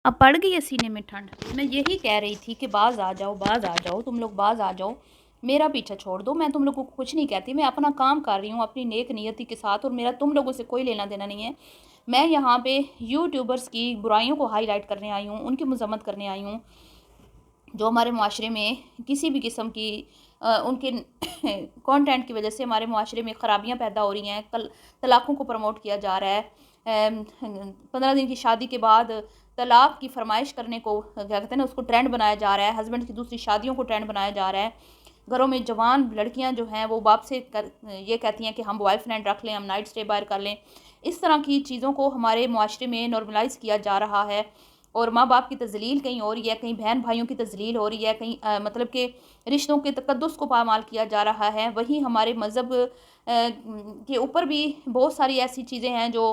अब पड़ गई है सीने में ठंड। मैं यही कह रही थी कि बाज़ आ जाओ, बाज़ आ जाओ, तुम लोग बाज़ आ जाओ, मेरा पीछा छोड़ दो। मैं तुम लोगों को कुछ नहीं कहती, मैं अपना काम कर रही हूँ अपनी नेक नियति के साथ, और मेरा तुम लोगों से कोई लेना देना नहीं है। मैं यहाँ पे यूट्यूबर्स की बुराइयों को हाईलाइट करने आई हूँ, उनकी मजम्मत करने आई हूँ, जो हमारे मुआशरे में किसी भी किस्म की उनके कंटेंट की वजह से हमारे मुआशरे में ख़राबियाँ पैदा हो रही हैं। तलाक़ों को प्रमोट किया जा रहा है। 15 दिन की शादी के बाद तलाक़ की फरमाइश करने को क्या कहते हैं ना, उसको ट्रेंड बनाया जा रहा है। हस्बैंड की दूसरी शादियों को ट्रेंड बनाया जा रहा है। घरों में जवान लड़कियां जो हैं वो बाप से ये कहती हैं कि हम बॉयफ्रेंड रख लें, हम नाइट स्टे बाहर कर लें। इस तरह की चीज़ों को हमारे मुआशरे में नॉर्मलाइज़ किया जा रहा है, और माँ बाप की तजलील कहीं हो रही है, कहीं बहन भाइयों की तजलील हो रही है, कहीं मतलब के रिश्तों के तकद्दुस को पामाल किया जा रहा है। वहीं हमारे मज़हब के ऊपर भी बहुत सारी ऐसी चीज़ें हैं जो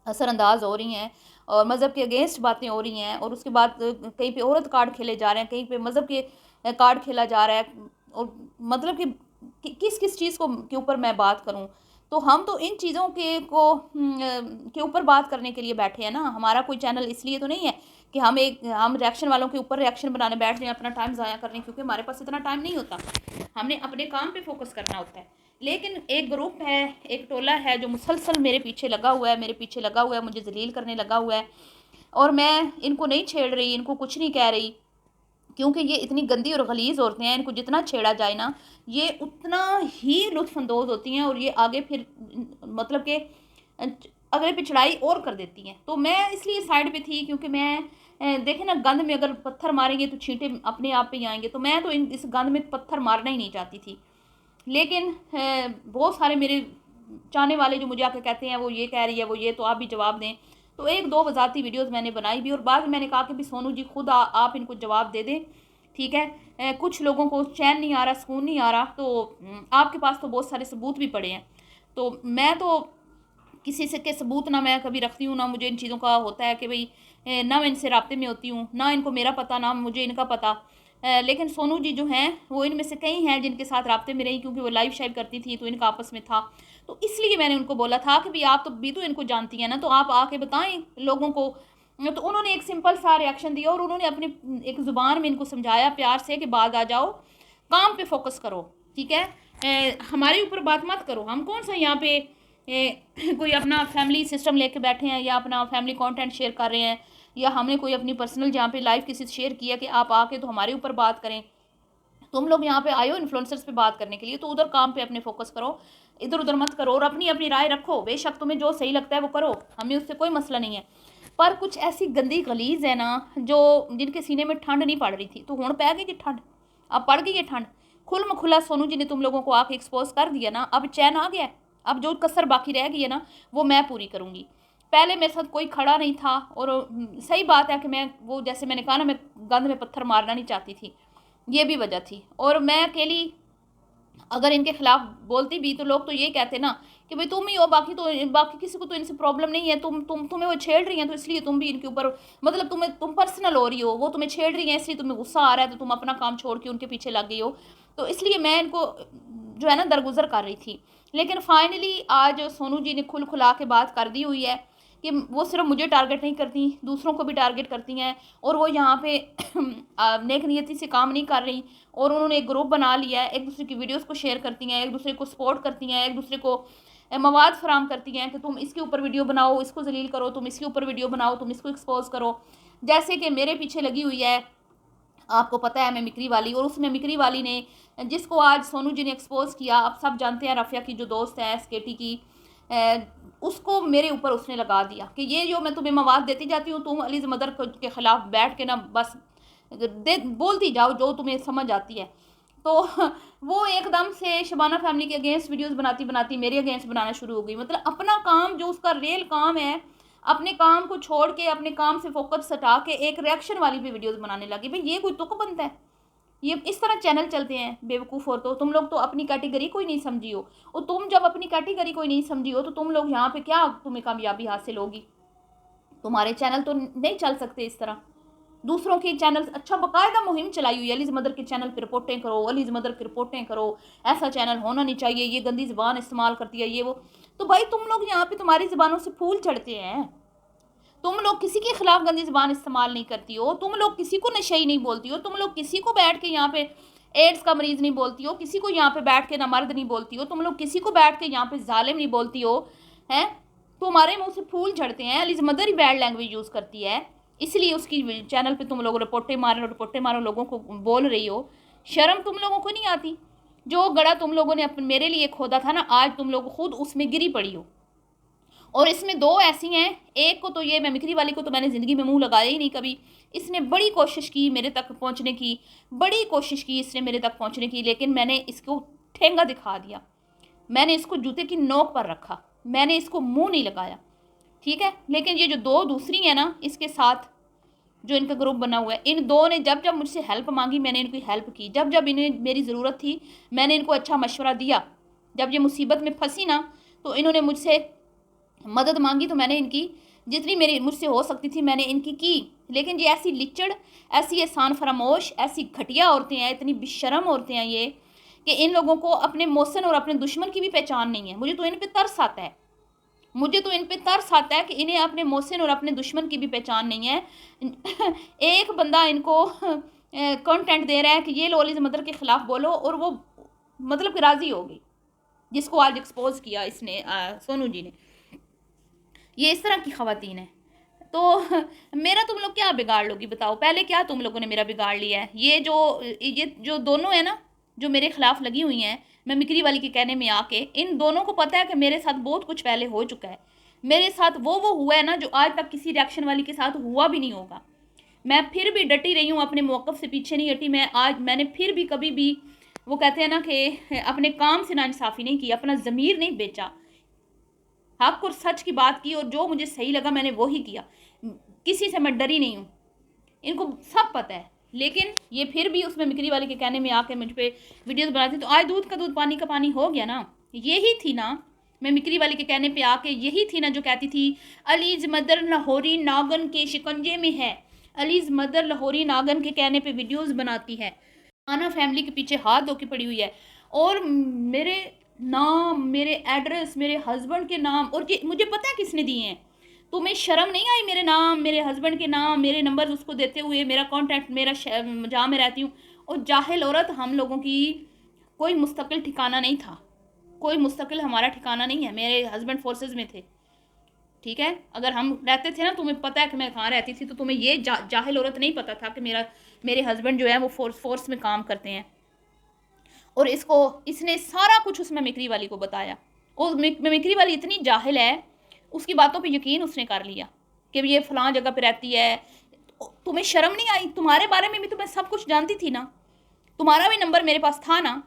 असरअंदाज हो रही हैं, और मज़हब के अगेंस्ट बातें हो रही हैं। और उसके बाद कहीं पे औरत कार्ड खेले जा रहे हैं, कहीं पे मज़हब के कार्ड खेला जा रहा है। और मतलब कि किस किस चीज़ को के ऊपर मैं बात करूं, तो हम तो इन चीज़ों के ऊपर बात करने के लिए बैठे हैं ना। हमारा कोई चैनल इसलिए तो नहीं है कि हम रिएक्शन वालों के ऊपर रिएक्शन बनाने बैठ जाएं, अपना टाइम ज़ाया करने, क्योंकि हमारे पास इतना टाइम नहीं होता। हमने अपने काम पे फोकस करना होता है। लेकिन एक ग्रुप है, एक टोला है जो मुसलसल मेरे पीछे लगा हुआ है, मुझे जलील करने लगा हुआ है। और मैं इनको नहीं छेड़ रही, इनको कुछ नहीं कह रही, क्योंकि ये इतनी गंदी और गलीज़ औरतें हैं। इनको जितना छेड़ा जाए ना, ये उतना ही लुत्फ़अंदोज़ होती हैं, और ये आगे फिर मतलब कि अगले पे चढ़ाई और कर देती हैं। तो मैं इसलिए साइड पे थी, क्योंकि मैं देखें ना, गंद में अगर पत्थर मारेंगे तो छींटे अपने आप पे ही आएंगे। तो मैं तो इस गंद में पत्थर मारना ही नहीं चाहती थी। लेकिन बहुत सारे मेरे चाहने वाले जो मुझे आके कहते हैं वो ये कह रही है, वो ये, तो आप भी जवाब दें। तो एक दो वजाती वीडियोस मैंने बनाई भी, और बाद में मैंने कहा कि भी सोनू जी खुद आप इनको जवाब दे दें, ठीक है। कुछ लोगों को चैन नहीं आ रहा, सुकून नहीं आ रहा, तो आपके पास तो बहुत सारे सबूत भी पड़े हैं। तो मैं तो किसी से के सबूत ना मैं कभी रखती हूँ, ना मुझे इन चीज़ों का होता है कि भाई ना मैं इनसे राब्ते में होती हूँ, ना इनको मेरा पता, ना मुझे इनका पता। लेकिन सोनू जी जो हैं वो इनमें से कई हैं जिनके साथ राब्ते में रही, क्योंकि वो लाइव शाइव करती थी, तो इनका आपस में था। तो इसलिए मैंने उनको बोला था कि भाई आप तो भी तो इनको जानती हैं ना, तो आप आके बताएं लोगों को। तो उन्होंने एक सिंपल सा रिएक्शन दिया, और उन्होंने अपनी एक ज़ुबान में इनको समझाया प्यार से कि बाद आ जाओ, काम पे फोकस करो, ठीक है। हमारे ऊपर बात मत करो। हम कौन सा यहाँ पे कोई अपना फैमिली सिस्टम लेके बैठे हैं, या अपना फैमिली कंटेंट शेयर कर रहे हैं, या हमने कोई अपनी पर्सनल जहाँ पे लाइफ किसी से शेयर किया कि आप आके तो हमारे ऊपर बात करें। तुम लोग यहाँ पे आए हो इन्फ्लुएंसर्स पे बात करने के लिए, तो उधर काम पे अपने फोकस करो, इधर उधर मत करो, और अपनी अपनी राय रखो। बेशक तुम्हें जो सही लगता है वो करो, हमें उससे कोई मसला नहीं है। पर कुछ ऐसी गंदी गलीज है ना, जो जिनके सीने में ठंड नहीं पड़ रही थी, तो हूँ पै गई जी ठंड, अब पड़ गई है ठंड। खुल म खुला सोनू जी ने तुम लोगों को आके एक्सपोज कर दिया ना, अब चैन आ गया है। अब जो कसर बाकी रह गई है ना, वो मैं पूरी करूँगी। पहले मेरे साथ कोई खड़ा नहीं था, और सही बात है कि मैं वो, जैसे मैंने कहा ना, मैं गंद में पत्थर मारना नहीं चाहती थी, ये भी वजह थी। और मैं अकेली अगर इनके खिलाफ बोलती भी, तो लोग तो ये कहते ना कि भाई तुम ही हो, बाकी किसी को तो इनसे प्रॉब्लम नहीं है, तुम्हें वो छेड़ रही हैं, तो इसलिए तुम भी इनके ऊपर, मतलब तुम पर्सनल हो रही हो, वो तुम्हें छेड़ रही हैं इसलिए तुम्हें गुस्सा आ रहा है, तो तुम अपना काम छोड़ के उनके पीछे लग गई हो। तो इसलिए मैं इनको जो है ना दरगुजर कर रही थी। लेकिन फाइनली आज सोनू जी ने खुल खुला के बात कर दी हुई है कि वो सिर्फ मुझे टारगेट नहीं करती, दूसरों को भी टारगेट करती हैं, और वो यहाँ पे नेक नियति से काम नहीं कर रही। और उन्होंने एक ग्रुप बना लिया है, एक दूसरे की वीडियोस को शेयर करती हैं, एक दूसरे को सपोर्ट करती हैं, एक दूसरे को मवाद फराम करती हैं कि तुम इसके ऊपर वीडियो बनाओ, इसको जलील करो, तुम इसके ऊपर वीडियो बनाओ, तुम इसको एक्सपोज करो। जैसे कि मेरे पीछे लगी हुई है, आपको पता है, मैं मिक्री वाली, और उसमें मिक्री वाली ने, जिसको आज सोनू जी ने एक्सपोज किया, आप सब जानते हैं, रफ़िया की जो दोस्त है SKT की, उसको मेरे ऊपर उसने लगा दिया कि ये जो मैं तुम्हें मवाद देती जाती हूँ, तुम अलीज़ मदर के ख़िलाफ़ बैठ के ना बस बोलती जाओ जो तुम्हें समझ आती है। तो वो एकदम से शबाना फैमिली के अगेंस्ट वीडियोस बनाती बनाती मेरे अगेंस्ट बनाना शुरू हो गई। मतलब अपना काम, जो उसका रियल काम है, अपने काम को छोड़ के, अपने काम से फोकस हटा के एक रिएक्शन वाली भी वीडियोस बनाने लगी। भाई ये कोई तुक बनता है? ये इस तरह चैनल चलते हैं बेवकूफ़ हो। तो तुम लोग तो अपनी कैटेगरी कोई नहीं समझी हो, और तुम जब अपनी कैटेगरी कोई नहीं समझी हो, तो तुम लोग यहाँ पे क्या तुम्हें कामयाबी हासिल होगी? तुम्हारे चैनल तो नहीं चल सकते इस तरह। दूसरों के चैनल, अच्छा बाकायदा मुहिम चलाई हुई है, अलीज़ मदर के चैनल पर रिपोर्टें करो, अलीज़ मदर की रिपोर्टें करो, ऐसा चैनल होना नहीं चाहिए, ये गंदी ज़बान इस्तेमाल करती है, ये वो। तो भाई तुम लोग यहाँ पे, तुम्हारी ज़बानों से फूल चढ़ते हैं, तुम लोग किसी के खिलाफ गंदी ज़बान इस्तेमाल नहीं करती हो, तुम लोग किसी को नशेई नहीं बोलती हो, तुम लोग किसी को बैठ के यहाँ पे एड्स का मरीज़ नहीं बोलती हो, किसी को यहाँ पे बैठ के नामर्द नहीं बोलती हो, तुम लोग किसी को बैठ के यहाँ पे जालिम नहीं बोलती हो, हैं। तुम्हारे मुंह से फूल झड़ते हैं। अलीज़ मदर ही बैड लैंग्वेज यूज़ करती है, इसलिए उसकी चैनल पे तुम लोग रिपोर्टें मारो लोगों को बोल रही हो। शर्म तुम लोगों को नहीं आती? जो गड़ा तुम लोगों ने अपने मेरे लिए खोदा था ना, आज तुम लोग खुद उसमें गिरी पड़ी हो। और इसमें दो ऐसी हैं, एक को तो ये मिमिक्री वाली को तो मैंने ज़िंदगी में मुंह लगाया ही नहीं कभी। इसने बड़ी कोशिश की मेरे तक पहुंचने की, बड़ी कोशिश की इसने मेरे तक पहुंचने की, लेकिन मैंने इसको ठेंगा दिखा दिया, मैंने इसको जूते की नोक पर रखा, मैंने इसको मुंह नहीं लगाया, ठीक है। लेकिन ये जो दो दूसरी हैं ना, इसके साथ जो इनका ग्रुप बना हुआ है, इन दो ने जब जब मुझसे हेल्प मांगी मैंने इनकी हेल्प की, जब जब इन्हें मेरी ज़रूरत थी मैंने इनको अच्छा मशवरा दिया, जब ये मुसीबत में फंसी ना तो इन्होंने मुझसे मदद मांगी तो मैंने इनकी जितनी मेरी मुझसे हो सकती थी मैंने इनकी की। लेकिन ये ऐसी लिचड़, ऐसी एहसान फरामोश, ऐसी घटिया औरतें हैं, इतनी बेशरम औरतें हैं ये, कि इन लोगों को अपने मोहसिन और अपने दुश्मन की भी पहचान नहीं है। मुझे तो इन पे तरस आता है, मुझे तो इन पे तरस आता है कि इन्हें अपने मोहसिन और अपने दुश्मन की भी पहचान नहीं है। एक बंदा इनको कंटेंट दे रहा है कि ये लो अलीज़ मदर के ख़िलाफ़ बोलो, और वो मतलब कि राज़ी हो गई, जिसको आज एक्सपोज किया इसने सोनू जी ने। ये इस तरह की ख़वातीन है। तो मेरा तुम लोग क्या बिगाड़ लोगी बताओ? पहले क्या तुम लोगों ने मेरा बिगाड़ लिया है? ये जो दोनों है ना, जो मेरे ख़िलाफ़ लगी हुई हैं मिमिक्री वाली के कहने में आके, इन दोनों को पता है कि मेरे साथ बहुत कुछ पहले हो चुका है। मेरे साथ वो हुआ है ना जो आज तक किसी रिएक्शन वाली के साथ हुआ भी नहीं होगा। मैं फिर भी डटी रही हूँ, अपने मौक़िफ़ से पीछे नहीं हटी। मैंने फिर भी कभी भी, वो कहते हैं ना कि अपने काम से नाइंसाफ़ी नहीं की, अपना ज़मीर नहीं बेचा, हक और सच की बात की, और जो मुझे सही लगा मैंने वो ही किया। किसी से मैं डरी नहीं हूँ, इनको सब पता है। लेकिन ये फिर भी उसमें मिमिक्री वाले के कहने में आके मुझ पे वीडियोस बनाती। तो आज दूध का दूध पानी का पानी हो गया ना। यही थी ना मिमिक्री वाले के कहने पे आके, यही थी ना जो कहती थी अलीज़ मदर लाहौरी नागन के शिकंजे में है, अलीज़ मदर लाहौरी नागन के कहने पे वीडियोस बनाती है, आना फैमिली के पीछे हाथ धो के पड़ी हुई है, और मेरे नाम, मेरे एड्रेस, मेरे हस्बैंड के नाम, और ये मुझे पता है किसने दिए हैं। तुम्हें शर्म नहीं आई मेरे नाम, मेरे हस्बैंड के नाम, मेरे नंबर उसको देते हुए, मेरा कॉन्टैक्ट, मेरा जहाँ मैं रहती हूँ। और जाहिल औरत, हम लोगों की कोई मुस्तकिल ठिकाना नहीं था, कोई मुस्तकिल हमारा ठिकाना नहीं है। मेरे हस्बैंड फोर्सेस में थे, ठीक है। अगर हम रहते थे ना, तुम्हें पता है कि मैं कहाँ रहती थी, तो तुम्हें ये जाहिल औरत नहीं पता था कि मेरे हस्बैंड जो है वो फोर्स में काम करते हैं। और इसने सारा कुछ उस मिमिक्री वाली को बताया। और मिमिक्री वाली इतनी जाहिल है, उसकी बातों पे यकीन उसने कर लिया कि ये फ़लाँ जगह पे रहती है। तुम्हें शर्म नहीं आई? तुम्हारे बारे में भी तो मैं सब कुछ जानती थी ना, तुम्हारा भी नंबर मेरे पास था ना,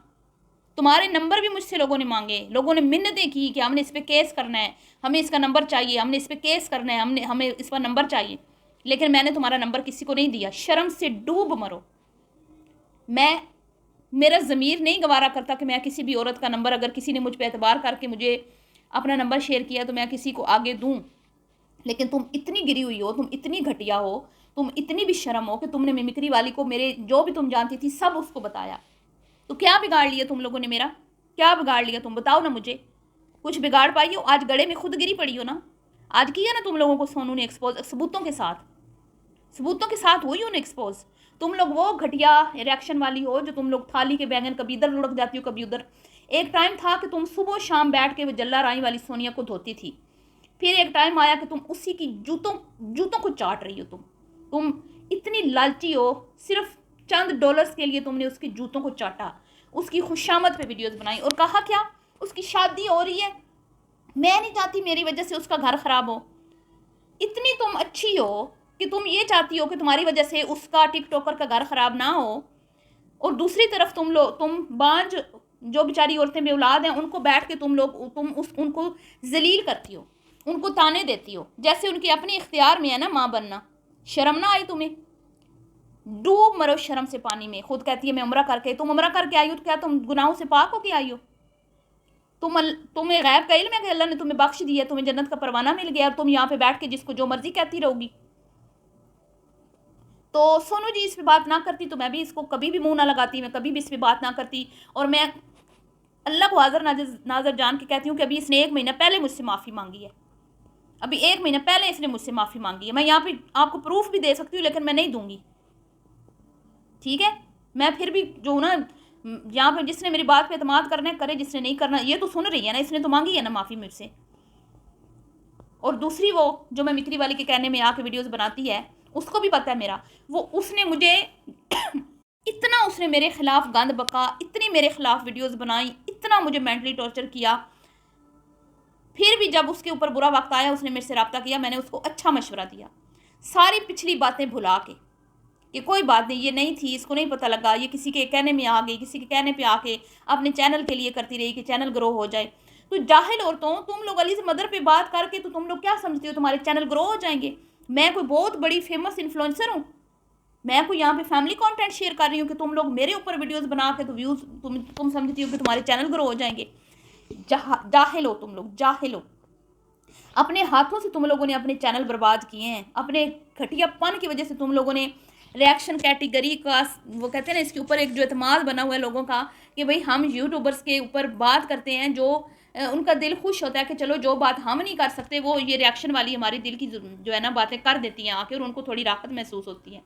तुम्हारे नंबर भी मुझसे लोगों ने मांगे, लोगों ने मिन्नतें की कि हमने इस पर केस करना है, हमें इसका नंबर चाहिए, हमने इस पर केस करना है, हमें इस पर नंबर चाहिए। लेकिन मैंने तुम्हारा नंबर किसी को नहीं दिया। शर्म से डूब मरो। मेरा ज़मीर नहीं गवारा करता कि मैं किसी भी औरत का नंबर, अगर किसी ने मुझ पर एतबार करके मुझे अपना नंबर शेयर किया तो मैं किसी को आगे दूँ। लेकिन तुम इतनी गिरी हुई हो, तुम इतनी घटिया हो, तुम इतनी भी शर्म हो कि तुमने मिमिक्री वाली को मेरे जो भी तुम जानती थी सब उसको बताया। तो क्या बिगाड़ लिया तुम लोगों ने मेरा? क्या बिगाड़ लिया तुम? बताओ ना मुझे, कुछ बिगाड़ पाई हो? आज गड़े में खुद गिरी पड़ी हो ना। आज किया ना तुम लोगों को सोनू ने एक्सपोज, सबूतों के साथ हुई हो ना एक्सपोज। तुम लोग वो घटिया रिएक्शन वाली हो जो तुम लोग थाली के बैंगन कभी इधर लुढ़क जाती हो कभी उधर। एक टाइम था कि तुम सुबह शाम बैठ के वो जल्ला राई वाली सोनिया को धोती थी। फिर एक टाइम आया कि तुम उसी की जूतों को चाट रही हो। तुम इतनी लालची हो, सिर्फ चंद डॉलर्स के लिए तुमने उसकी जूतों को चाटा, उसकी खुशामद पे वीडियोस बनाई और कहा क्या उसकी शादी हो रही है, मैं नहीं चाहती मेरी वजह से उसका घर ख़राब हो। इतनी तुम अच्छी हो कि तुम ये चाहती हो कि तुम्हारी वजह से उसका टिकटॉकर का घर ख़राब ना हो, और दूसरी तरफ तुम बांझ जो बेचारी औरतें बेऔलाद हैं उनको बैठ के उनको जलील करती हो, उनको ताने देती हो, जैसे उनके अपने इख्तियार में है ना माँ बनना। शर्म ना आई तुम्हें? डूब मरो शर्म से पानी में। खुद कहती है मैं उम्रा करके, तुम उम्रा करके आई हो तो क्या तुम गुनाहों से पाक होके आई हो? तुम्हें गैब का इल्म है कि अल्लाह ने तुम्हें बख्श दिया, तुम्हें जन्नत का परवाना मिल गया, और तुम यहाँ पे बैठ के जिसको जो मर्जी कहती रहोगी। तो सोनू जी इस पे बात ना करती तो मैं भी इसको कभी भी मुंह ना लगाती, मैं कभी भी इस पे बात ना करती। और मैं अल्लाह को हाज़िर नाज़र जान के कहती हूँ कि अभी इसने 1 महीना पहले मुझसे माफ़ी मांगी है, अभी 1 महीना पहले इसने मुझसे माफ़ी मांगी है। मैं यहाँ पे आपको प्रूफ भी दे सकती हूँ, लेकिन मैं नहीं दूंगी, ठीक है। मैं फिर भी जो ना यहाँ पे जिसने मेरी बात पे एतमाद करना है करे, जिसने नहीं करना, ये तो सुन रही है ना, इसने तो मांगी है ना माफ़ी मुझसे। और दूसरी वो जो मैं मिकरी वाली के कहने में आके वीडियोस बनाती है, उसको भी पता है मेरा, वो उसने मुझे इतना उसने मेरे खिलाफ गंद बका, इतनी मेरे खिलाफ वीडियोस बनाई, इतना मुझे मेंटली टॉर्चर किया। फिर भी जब उसके ऊपर बुरा वक्त आया, उसने मेरे से रब्ता किया, मैंने उसको अच्छा मशवरा दिया, सारी पिछली बातें भुला के, कि कोई बात नहीं, ये नहीं थी, इसको नहीं पता लगा, ये किसी के कहने में आ गई, किसी के कहने पे आके अपने चैनल के लिए करती रही कि चैनल ग्रो हो जाए। तो जाहिल औरतों, तुम लोग अली से मदर पे बात करके तो तुम लोग क्या समझती हो तुम्हारे चैनल ग्रो हो जाएंगे? मैं कोई बहुत बड़ी फेमस इन्फ्लुएंसर हूँ? मैं कोई यहाँ पे फैमिली कंटेंट शेयर कर रही हूँ कि तुम लोग मेरे ऊपर वीडियोस बना के तो व्यूज तुम समझती हो कि तुम्हारे चैनल ग्रो हो जाएंगे? जाहिल हो तुम लोग, जाहिल हो। अपने हाथों से तुम लोगों ने अपने चैनल बर्बाद किए हैं, अपने घटियापन की वजह से तुम लोगों ने रिएक्शन कैटेगरी का, वो कहते हैं ना, इसके ऊपर एक जो एतमाद बना हुआ है लोगों का कि भाई हम यूट्यूबर्स के ऊपर बात करते हैं, जो उनका दिल खुश होता है कि चलो जो बात हम नहीं कर सकते वो ये रिएक्शन वाली हमारी दिल की जो है ना बातें कर देती हैं आके, और उनको थोड़ी राहत महसूस होती है।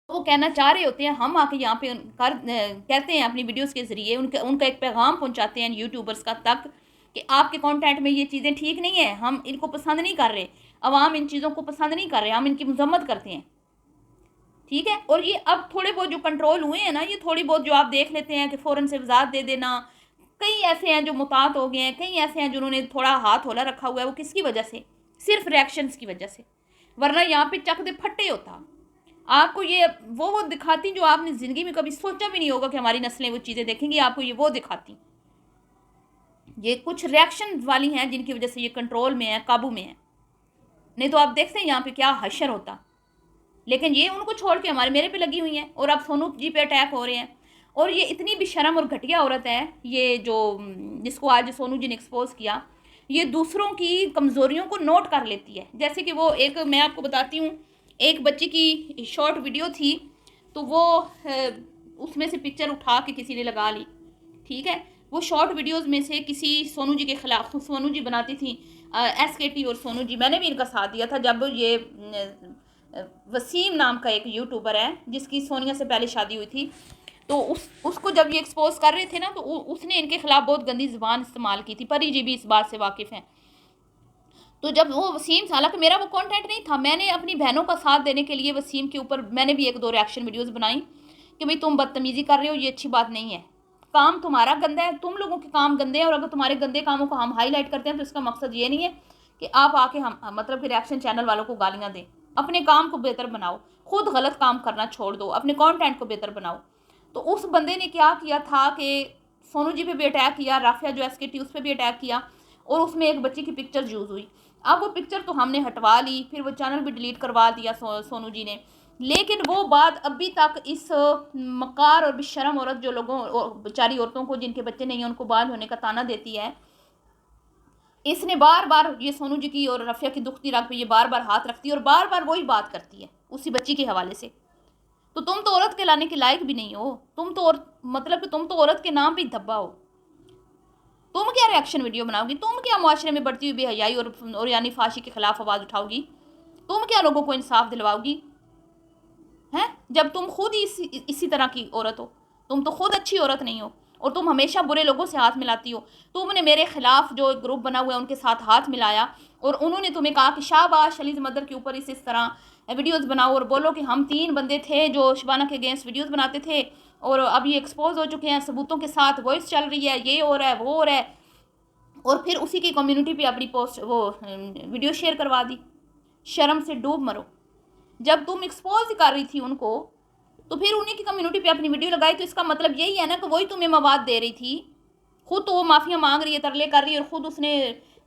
वो कहना चाह रहे होते हैं, हम आके यहाँ पे कहते हैं अपनी वीडियोस के ज़रिए उनका एक पैगाम पहुँचाते हैं यूट्यूबर्स का तक कि आपके कंटेंट में ये चीज़ें ठीक नहीं है, हम इनको पसंद नहीं कर रहे, अवाम इन चीज़ों को पसंद नहीं कर रहे, हम इनकी मजम्मत करते हैं, ठीक है। और ये अब थोड़े बहुत जो कंट्रोल हुए हैं ना, ये थोड़ी बहुत जो आप देख लेते हैं कि फ़ौरन से वजात दे देना, कई ऐसे हैं जो मुतात हो गए हैं, कई ऐसे हैं जिन्होंने थोड़ा हाथ होला रखा हुआ है, वो किसकी वजह से? सिर्फ रिएक्शंस की वजह से, वरना यहाँ पे चक दे फट्टे होता। आपको ये वो दिखाती जो आपने ज़िंदगी में कभी सोचा भी नहीं होगा कि हमारी नस्लें वो चीज़ें देखेंगी, आपको ये वो दिखाती। ये कुछ रिएक्शन वाली हैं जिनकी वजह से ये कंट्रोल में है, काबू में है, नहीं तो आप देखते हैं यहाँ पे क्या हशर होता। लेकिन ये उनको छोड़ के हमारे मेरे पे लगी हुई हैं, और अब सोनू जी पे अटैक हो रहे हैं। और ये इतनी बेशरम और घटिया औरत है, ये जो जिसको आज सोनू जी ने एक्सपोज किया, ये दूसरों की कमज़ोरियों को नोट कर लेती है। जैसे कि वो एक, मैं आपको बताती हूँ, एक बच्ची की शॉर्ट वीडियो थी, तो वो उसमें से पिक्चर उठा के किसी ने लगा ली, ठीक है। वो शॉर्ट वीडियोस में से किसी सोनू जी के खिलाफ, सोनू जी बनाती थी SKT और सोनू जी, मैंने भी इनका साथ दिया था जब ये वसीम नाम का एक यूट्यूबर है जिसकी सोनिया से पहले शादी हुई थी, तो उसको जब ये एक्सपोज कर रहे थे ना, तो उसने इनके खिलाफ बहुत गंदी ज़बान इस्तेमाल की थी। परी जी भी इस बात से वाकिफ़ हैं। तो जब वो वसीम, हालांकि मेरा वो कंटेंट नहीं था, मैंने अपनी बहनों का साथ देने के लिए वसीम के ऊपर मैंने भी 1-2 रिएक्शन वीडियोस बनाई कि भाई तुम बदतमीज़ी कर रहे हो, ये अच्छी बात नहीं है, काम तुम्हारा गंदा है, तुम लोगों के काम गंदे हैं, और अगर तुम्हारे गंदे कामों को हम हाईलाइट करते हैं तो इसका मकसद ये नहीं है कि आप आके हम मतलब कि रिएक्शन चैनल वालों को गालियाँ दें। अपने काम को बेहतर बनाओ, खुद गलत काम करना छोड़ दो, अपने कंटेंट को बेहतर बनाओ। तो उस बंदे ने क्या किया था कि सोनू जी पे भी अटैक किया, राफिया जो SKT उस पर भी अटैक किया, और उसमें एक बच्ची की पिक्चर यूज़ हुई। अब वो पिक्चर तो हमने हटवा ली, फिर वो चैनल भी डिलीट करवा दिया सोनू जी ने, लेकिन वो बात अभी तक इस मकार और बेशरम औरत जो लोगों बेचारी औरतों को जिनके बच्चे नहीं हैं उनको बाल होने का ताना देती है, इसने बार बार ये सोनू जी की और रफ़िया की दुखती रग पे ये बार बार हाथ रखती है और बार बार वही बात करती है उसी बच्ची के हवाले से। तो तुम तो औरत के लाने के लायक भी नहीं हो, तुम तो मतलब कि तुम तो औरत के नाम पे धब्बा हो। तुम क्या रिएक्शन वीडियो बनाओगी? तुम क्या मुआशरे में बढ़ती हुई बेहयाई और यानी फाशी के खिलाफ आवाज़ उठाओगी? तुम क्या लोगों को इंसाफ दिलवाओगी? हैं, जब तुम खुद ही इसी तरह की औरत हो, तुम तो खुद अच्छी औरत नहीं हो और तुम हमेशा बुरे लोगों से हाथ मिलाती हो। तुमने मेरे खिलाफ जो ग्रुप बना हुआ है उनके साथ हाथ मिलाया और उन्होंने तुम्हें कहा कि शाबाश शलीज़ मदर के ऊपर इस तरह वीडियोस बनाओ और बोलो कि हम 3 बंदे थे जो शबाना के अगेंस्ट वीडियोस बनाते थे और अब ये एक्सपोज हो चुके हैं, सबूतों के साथ वॉइस चल रही है, ये हो रहा है, वो हो रहा है, और फिर उसी की कम्युनिटी पे अपनी पोस्ट वो वीडियो शेयर करवा दी। शर्म से डूब मरो। जब तुम एक्सपोज कर रही थी उनको तो फिर उन्हीं की कम्युनिटी पे अपनी वीडियो लगाई, तो इसका मतलब यही है ना कि वही तुम्हें मवाद दे रही थी। खुद तो वो माफ़िया मांग रही है, तरले कर रही है और ख़ुद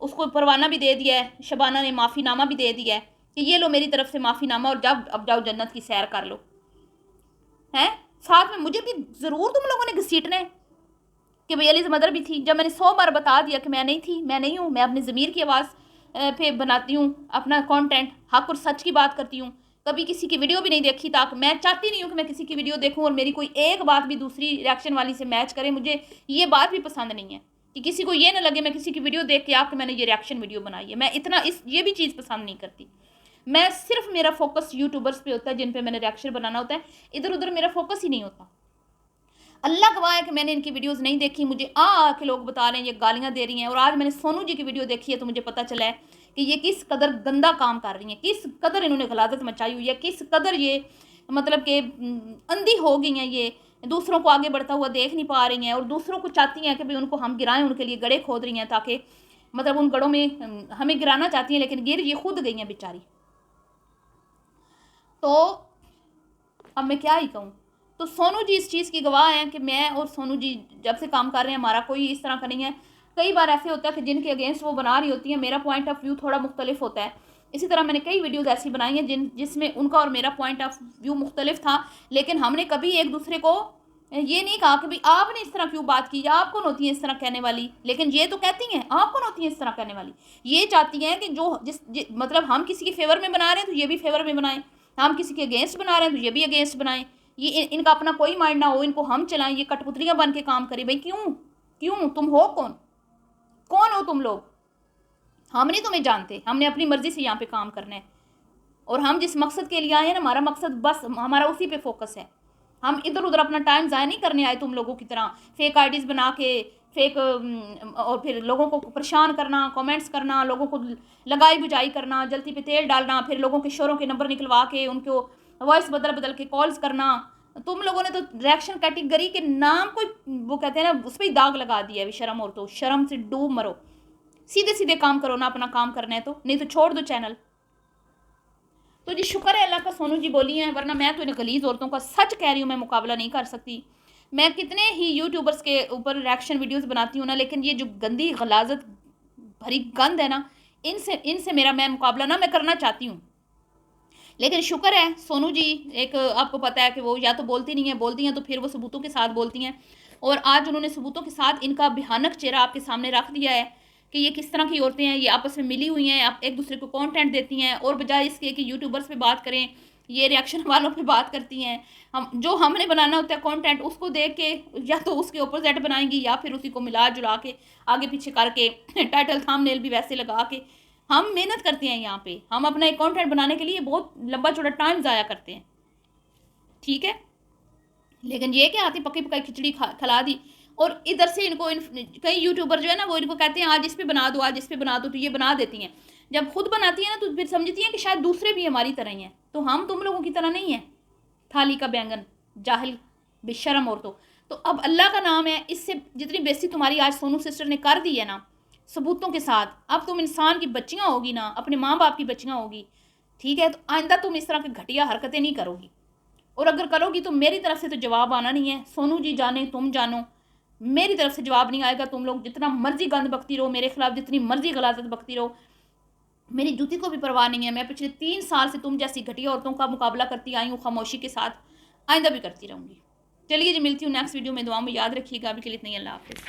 उसको परवाना भी दे दिया है, शबाना ने माफ़ीनामा भी दे दिया है कि ये लो मेरी तरफ से माफ़ीनामा और अब जाओ जन्नत की सैर कर लो। हैं, साथ में मुझे भी ज़रूर तुम लोगों ने घसीटना है कि भैया अलीज़ मदर भी थी, जब मैंने 100 बार बता दिया कि मैं नहीं थी, मैं नहीं हूँ, मैं अपनी ज़मीर की आवाज़ पे बनाती हूँ अपना कंटेंट, हक और सच की बात करती हूँ, कभी किसी की वीडियो भी नहीं देखी। ताकि मैं चाहती नहीं हूँ कि मैं किसी की वीडियो देखूँ और मेरी कोई एक बात भी दूसरी रिएक्शन वाली से मैच करे, मुझे ये बात भी पसंद नहीं है। कि किसी को ये ना लगे मैं किसी की वीडियो देख के आके मैंने ये रिएक्शन वीडियो बनाई है। मैं इतना ये भी चीज़ पसंद नहीं करती। मैं सिर्फ मेरा फोकस यूट्यूबर्स पे होता है जिन पे मैंने रिएक्शन बनाना होता है, इधर उधर मेरा फोकस ही नहीं होता। अल्लाह गवाह है कि मैंने इनकी वीडियोस नहीं देखी, मुझे आके लोग बता रहे हैं ये गालियाँ दे रही हैं, और आज मैंने सोनू जी की वीडियो देखी है तो मुझे पता चला है कि ये किस कदर गंदा काम कर रही हैं, किस कदर इन्होंने गलादत मचाई हुई है, किस कदर ये मतलब कि अंधी हो गई हैं, ये दूसरों को आगे बढ़ता हुआ देख नहीं पा रही हैं और दूसरों को चाहती हैं कि भाई उनको हम गिराएं, उनके लिए गड़े खोद रही हैं ताकि मतलब उन गड़ों में हमें गिराना चाहती हैं, लेकिन गिर ये खुद गई हैं बेचारी। तो अब मैं क्या ही कहूँ। तो सोनू जी इस चीज़ की गवाह हैं कि मैं और सोनू जी जब से काम कर रहे हैं हमारा कोई इस तरह का नहीं है। कई बार ऐसे होता है कि जिनके अगेंस्ट वो बना रही होती है मेरा पॉइंट ऑफ व्यू थोड़ा मुख्तलिफ होता है। इसी तरह मैंने कई वीडियोज़ ऐसी बनाई हैं जिसमें उनका और मेरा पॉइंट ऑफ व्यू मुख्तलिफ था, लेकिन हमने कभी एक दूसरे को ये नहीं कहा कि भाई आपने इस तरह क्यों बात की, आप कौन होती हैं इस तरह कहने वाली। लेकिन ये तो कहती हैं आप कौन होती हैं इस तरह कहने वाली। ये चाहती हैं कि मतलब हम किसी के फेवर में बना रहे हैं तो ये भी फेवर में बनाएं, हम किसी के अगेंस्ट बना रहे हैं तो ये भी अगेंस्ट बनाएं। ये इनका अपना कोई माइंड ना हो, इनको हम चलाएं, ये कठपुतलियाँ बन के काम करें। भाई क्यों क्यों तुम हो कौन हो तुम लोग। हम नहीं तुम्हें जानते, हमने अपनी मर्जी से यहाँ पे काम करना है और हम जिस मकसद के लिए आए हैं ना, हमारा मकसद बस हमारा उसी पे फोकस है। हम इधर उधर अपना टाइम ज़ाया नहीं करने आए तुम लोगों की तरह फेक आईडीज़ बना के फेक और फिर लोगों को परेशान करना, कमेंट्स करना, लोगों को लगाई बुझाई करना, जल्दी पे तेल डालना, फिर लोगों के शोरों के नंबर निकलवा के उनको वॉइस बदल बदल के कॉल्स करना। तुम लोगों ने तो रिएक्शन कैटेगरी के नाम को वो कहते हैं ना उस पर ही दाग लगा दिया है। शर्म, और तो शर्म से डूब मरो, सीधे सीधे काम करो ना, अपना काम करना है तो, नहीं तो छोड़ दो चैनल। तो जी शुक्र है अल्लाह का सोनू जी बोली हैं, वरना मैं तो इन गलीज़ औरतों का सच कह रही हूँ मैं मुकाबला नहीं कर सकती। मैं कितने ही यूट्यूबर्स के ऊपर रिएक्शन वीडियोस बनाती हूँ ना, लेकिन ये जो गंदी गलाजत भरी गंद है ना, इनसे मेरा मैं मुकाबला ना मैं करना चाहती हूँ। लेकिन शुक्र है सोनू जी, एक आपको पता है कि वो या तो बोलती नहीं है, बोलती हैं तो फिर वो सबूतों के साथ बोलती हैं, और आज उन्होंने सबूतों के साथ इनका भयानक चेहरा आपके सामने रख दिया है कि ये किस तरह की औरतें हैं। ये आपस में मिली हुई हैं, आप एक दूसरे को कंटेंट देती हैं, और बजाय इसके कि यूट्यूबर्स पे बात करें ये रिएक्शन वालों पे बात करती हैं। हम जो हमने बनाना होता है कंटेंट उसको देख के या तो उसके अपोजिट बनाएंगी या फिर उसी को मिला जुला के आगे पीछे करके टाइटल थंबनेल भी वैसे लगा के हम मेहनत करते हैं। यहाँ पे हम अपना एक कंटेंट बनाने के लिए बहुत लंबा चौड़ा टाइम ज़ाया करते हैं, ठीक है। लेकिन ये क्या आती पकी पकाई खिचड़ी खिला दी, और इधर से इनको कई यूट्यूबर जो है ना वो इनको कहते हैं आज इस पे बना दो, आज इस पे बना दो, तो ये बना देती हैं। जब खुद बनाती है ना तो फिर समझती हैं कि शायद दूसरे भी हमारी तरह ही हैं, तो हम तुम लोगों की तरह नहीं है। थाली का बैंगन, जाहिल, बेशरम औरतों। तो अब अल्लाह का नाम है, इससे जितनी बेइज्जती तुम्हारी आज सोनू सिस्टर ने कर दी है ना सबूतों के साथ, अब तुम इंसान की बच्चियाँ होगी ना, अपने माँ बाप की बच्चियाँ होगी, ठीक है। तो आइंदा तुम इस तरह की घटिया हरकतें नहीं करोगी, और अगर करोगी तो मेरी तरफ से तो जवाब आना नहीं है। सोनू जी जाने तुम जानो, मेरी तरफ से जवाब नहीं आएगा। तुम लोग जितना मर्जी गंद बकती रहो, मेरे खिलाफ जितनी मर्जी गलाजत बकती रहो, मेरी जूती को भी परवाह नहीं है। मैं पिछले 3 साल से तुम जैसी घटिया औरतों का मुकाबला करती आई हूँ खामोशी के साथ, आइंदा भी करती रहूँगी। चलिए जी, मिलती हूँ नेक्स्ट वीडियो में, दुआ में याद रखिएगा। अभी के लिए इतना ही, अल्लाह हाफ़िज़।